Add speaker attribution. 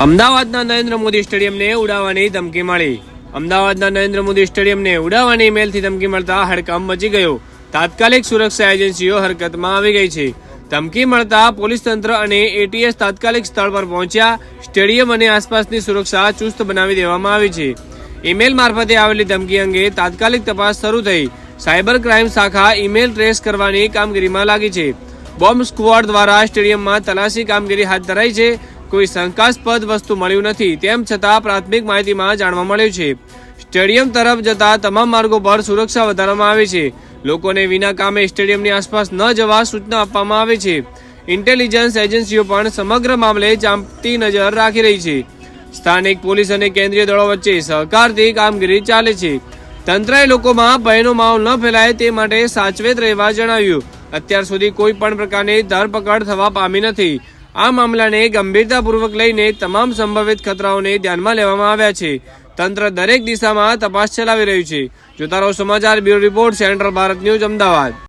Speaker 1: અમદાવાદના નરેન્દ્ર મોદી સ્ટેડિયમને ઉડાવવાની ધમકી મળી. અમદાવાદના નરેન્દ્ર મોદી સ્ટેડિયમને ઉડાવવાની ઈમેલથી ધમકી મળતા હડકંપ મચી ગયો. તાત્કાલિક સુરક્ષા એજન્સીઓ હરકતમાં આવી ગઈ છે. ધમકી મળતા પોલીસ તંત્ર અને એટીએસ તાત્કાલિક સ્થળ પર પહોંચ્યા. સ્ટેડિયમ અને આસપાસની સુરક્ષા ચુસ્ત બનાવી દેવામાં આવી છે. ઈમેલ મારફતે આવેલી ધમકી અંગે તાત્કાલિક તપાસ શરૂ થઈ. સાયબર ક્રાઇમ શાખા ઈમેલ ટ્રેસ કરવાની કામગીરીમાં લાગી છે. બોમ્બ સ્ક્વોડ દ્વારા સ્ટેડિયમમાં તલાશી કામગીરી હાથ ધરાઈ છે. કોઈ શંકાસ્પદ વસ્તુ મળ્યું નથી, તેમ છતાં પ્રાથમિક માહિતીમાં જાણવા મળ્યું છે સ્ટેડિયમ તરફ જતા તમામ માર્ગો પર સુરક્ષા વધારવામાં આવી છે. લોકોને વિના કામે સ્ટેડિયમની આસપાસ ન જવા સૂચના આપવામાં આવી છે. ઇન્ટેલિજન્સ એજન્સીઓ પણ સમગ્ર મામલે ચાંપતી નજર રાખી રહી છે. સ્થાનિક પોલીસ અને કેન્દ્રીય દળો વચ્ચે સહકારથી કામગીરી ચાલે છે. તંત્રએ લોકોમાં ભયનો માહોલ ન ફેલાય તે માટે સાચવેત રહેવા જણાવ્યું. અત્યાર સુધી કોઈ પણ પ્રકારની ધરપકડ થવા પામી નથી. આ મામલાને ગંભીરતાપૂર્વક લઈને તમામ સંભવિત ખતરાઓને ધ્યાનમાં લેવામાં આવ્યા છે. તંત્ર દરેક દિશામાં તપાસ ચલાવી રહ્યું છે. જોતા રહો સમાચાર bureau report, central Bharat news, Ahmedabad.